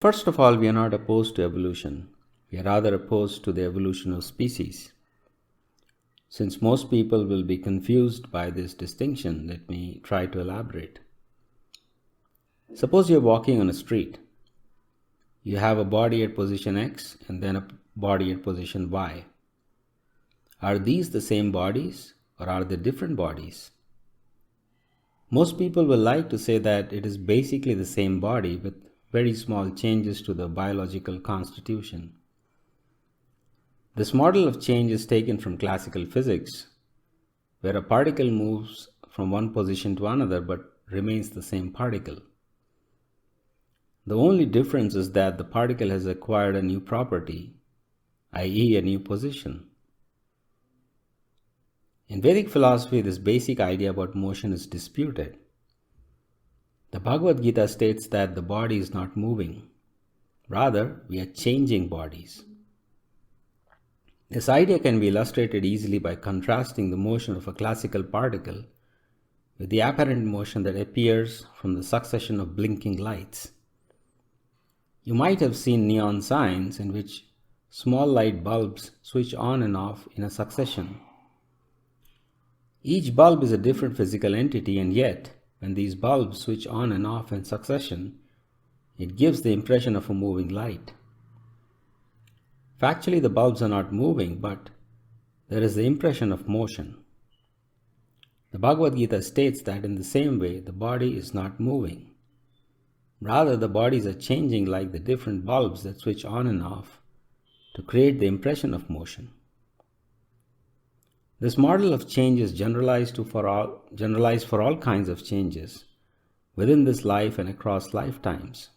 First of all, we are not opposed to evolution. We are rather opposed to the evolution of species. Since most people will be confused by this distinction, let me try to elaborate. Suppose you're walking on a street. You have a body at position X and then a body at position Y. Are these the same bodies or are they different bodies? Most people will like to say that it is basically the same body with very small changes to the biological constitution. This model of change is taken from classical physics, where a particle moves from one position to another but remains the same particle. The only difference is that the particle has acquired a new property, i.e., a new position. In Vedic philosophy, this basic idea about motion is disputed. The Bhagavad Gita states that the body is not moving. Rather, we are changing bodies. This idea can be illustrated easily by contrasting the motion of a classical particle with the apparent motion that appears from the succession of blinking lights. You might have seen neon signs in which small light bulbs switch on and off in a succession. Each bulb is a different physical entity, and yet, when these bulbs switch on and off in succession, it gives the impression of a moving light. Factually, the bulbs are not moving, but there is the impression of motion. The Bhagavad Gita states that in the same way, the body is not moving. Rather, the bodies are changing like the different bulbs that switch on and off to create the impression of motion. This model of change is generalized for all kinds of changes within this life and across lifetimes.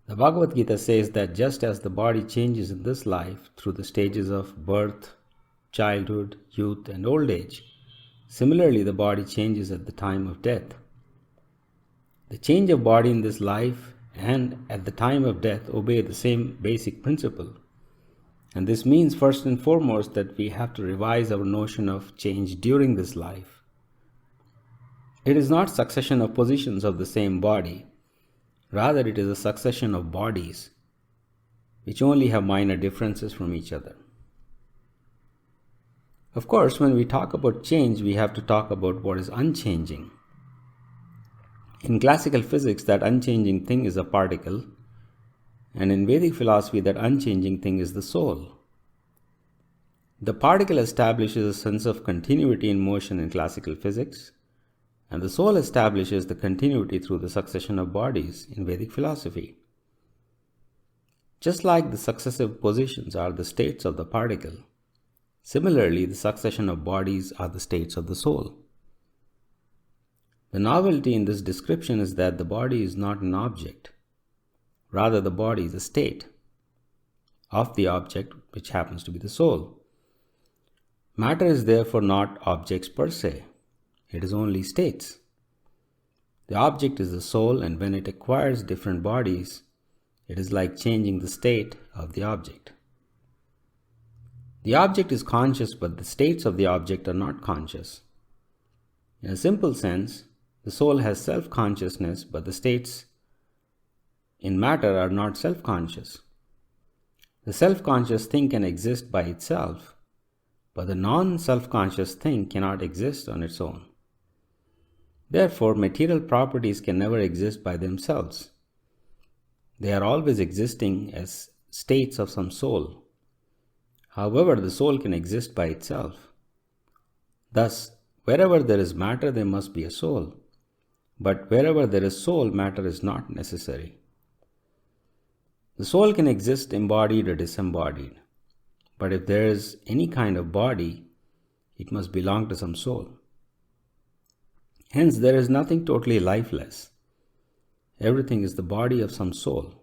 The Bhagavad Gita says that just as the body changes in this life through the stages of birth, childhood, youth, and old age, similarly the body changes at the time of death. The change of body in this life and at the time of death obey the same basic principle. And this means first and foremost that we have to revise our notion of change during this life. It is not succession of positions of the same body. Rather, it is a succession of bodies which only have minor differences from each other. Of course, when we talk about change, we have to talk about what is unchanging. In classical physics, that unchanging thing is a particle, and in Vedic philosophy, that unchanging thing is the soul. The particle establishes a sense of continuity in motion in classical physics, and the soul establishes the continuity through the succession of bodies in Vedic philosophy. Just like the successive positions are the states of the particle, similarly, the succession of bodies are the states of the soul. The novelty in this description is that the body is not an object. Rather, the body is a state of the object, which happens to be the soul. Matter is therefore not objects per se. It is only states. The object is the soul, and when it acquires different bodies, it is like changing the state of the object. The object is conscious, but the states of the object are not conscious. In a simple sense, the soul has self-consciousness, but the states in matter are not self-conscious. The self-conscious thing can exist by itself, but the non-self-conscious thing cannot exist on its own. Therefore, material properties can never exist by themselves. They are always existing as states of some soul. However, the soul can exist by itself. Thus, wherever there is matter, there must be a soul. But wherever there is soul, matter is not necessary. The soul can exist embodied or disembodied. But if there is any kind of body, it must belong to some soul. Hence, there is nothing totally lifeless. Everything is the body of some soul.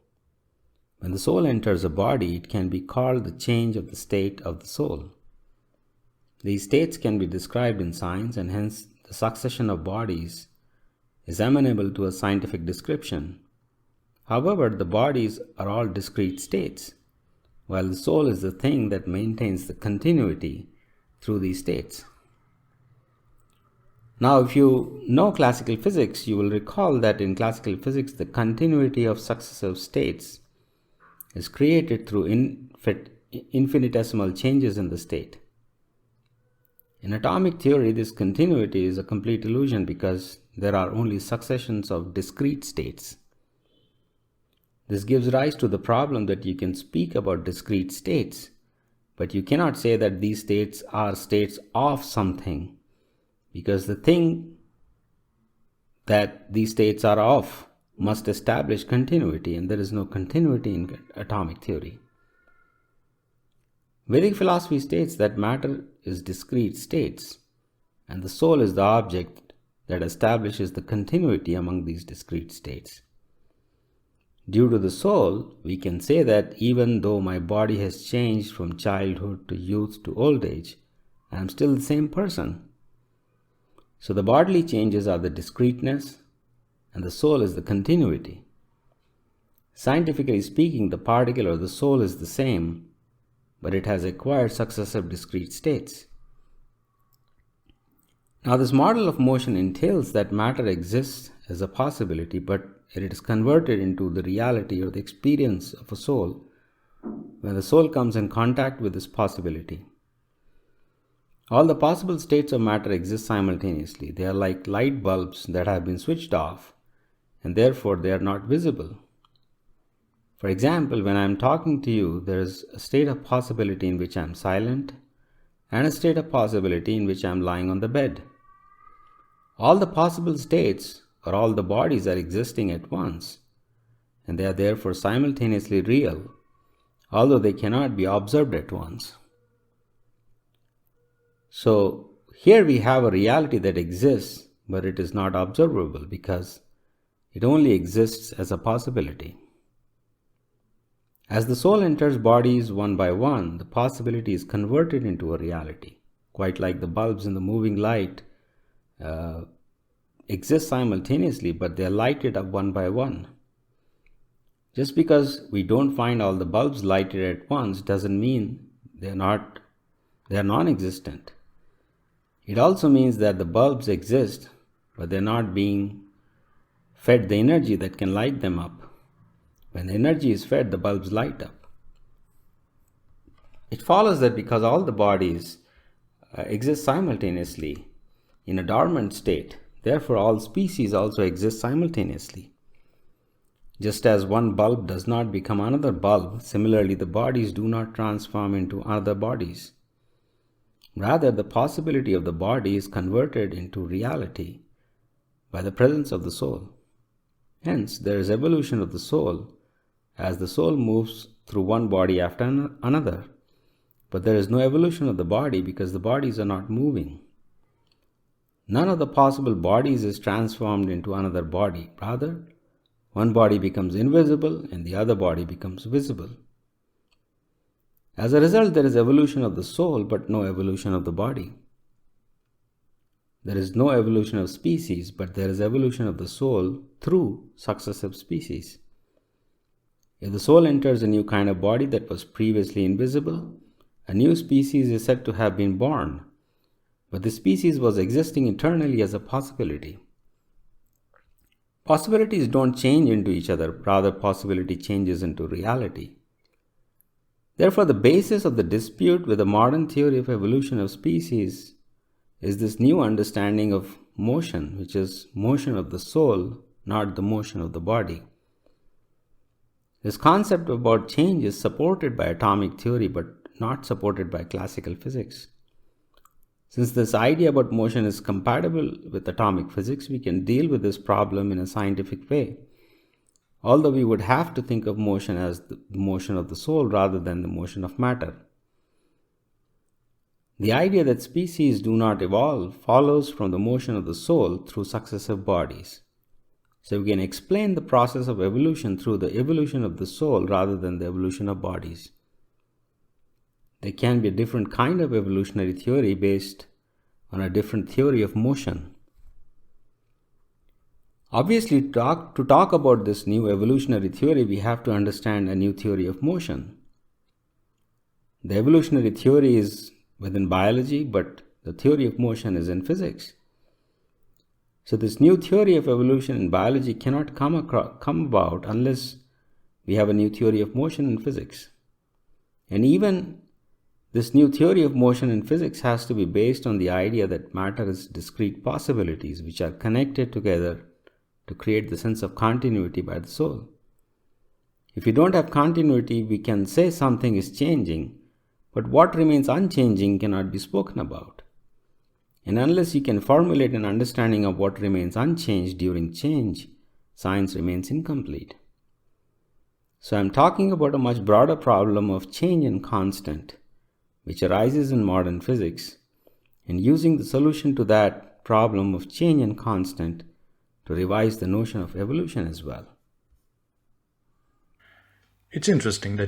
When the soul enters a body, it can be called the change of the state of the soul. These states can be described in science, and hence the succession of bodies is amenable to a scientific description. However, the bodies are all discrete states, while the soul is the thing that maintains the continuity through these states. Now, if you know classical physics, you will recall that in classical physics, the continuity of successive states is created through infinitesimal changes in the state. In atomic theory, this continuity is a complete illusion because there are only successions of discrete states. This gives rise to the problem that you can speak about discrete states, but you cannot say that these states are states of something, because the thing that these states are of must establish continuity, and there is no continuity in atomic theory. Vedic philosophy states that matter is discrete states, and the soul is the object that establishes the continuity among these discrete states. Due to the soul, we can say that even though my body has changed from childhood to youth to old age, I am still the same person. So the bodily changes are the discreteness, and the soul is the continuity. Scientifically speaking, the particle or the soul is the same, but it has acquired successive discrete states. Now, this model of motion entails that matter exists as a possibility, but it is converted into the reality or the experience of a soul when the soul comes in contact with this possibility. All the possible states of matter exist simultaneously. They are like light bulbs that have been switched off, and therefore they are not visible. For example, when I am talking to you, there is a state of possibility in which I am silent, and a state of possibility in which I am lying on the bed. All the possible states or all the bodies are existing at once, and they are therefore simultaneously real, although they cannot be observed at once. So here we have a reality that exists, but it is not observable because it only exists as a possibility. As the soul enters bodies one by one, the possibility is converted into a reality, quite like the bulbs in the moving light exist simultaneously, but they are lighted up one by one. Just because we don't find all the bulbs lighted at once doesn't mean they are non-existent. It also means that the bulbs exist, but they're not being fed the energy that can light them up. When the energy is fed, the bulbs light up. It follows that because all the bodies exist simultaneously in a dormant state, therefore all species also exist simultaneously. Just as one bulb does not become another bulb, similarly the bodies do not transform into other bodies. Rather, the possibility of the body is converted into reality by the presence of the soul. Hence, there is evolution of the soul as the soul moves through one body after another. But there is no evolution of the body because the bodies are not moving. None of the possible bodies is transformed into another body. Rather, one body becomes invisible and the other body becomes visible. As a result, there is evolution of the soul, but no evolution of the body. There is no evolution of species, but there is evolution of the soul through successive species. If the soul enters a new kind of body that was previously invisible, a new species is said to have been born, but the species was existing eternally as a possibility. Possibilities don't change into each other, rather possibility changes into reality. Therefore, the basis of the dispute with the modern theory of evolution of species is this new understanding of motion, which is motion of the soul, not the motion of the body. This concept about change is supported by atomic theory, but not supported by classical physics. Since this idea about motion is compatible with atomic physics, we can deal with this problem in a scientific way, although we would have to think of motion as the motion of the soul rather than the motion of matter. The idea that species do not evolve follows from the motion of the soul through successive bodies. So we can explain the process of evolution through the evolution of the soul rather than the evolution of bodies. There can be a different kind of evolutionary theory based on a different theory of motion. Obviously, to talk about this new evolutionary theory, we have to understand a new theory of motion. The evolutionary theory is within biology, but the theory of motion is in physics. So this new theory of evolution in biology cannot come about unless we have a new theory of motion in physics. And even this new theory of motion in physics has to be based on the idea that matter is discrete possibilities which are connected together to create the sense of continuity by the soul. If we don't have continuity, we can say something is changing, but what remains unchanging cannot be spoken about. And unless you can formulate an understanding of what remains unchanged during change, science remains incomplete. So I'm talking about a much broader problem of change and constant, which arises in modern physics, and using the solution to that problem of change and constant to revise the notion of evolution as well. It's interesting that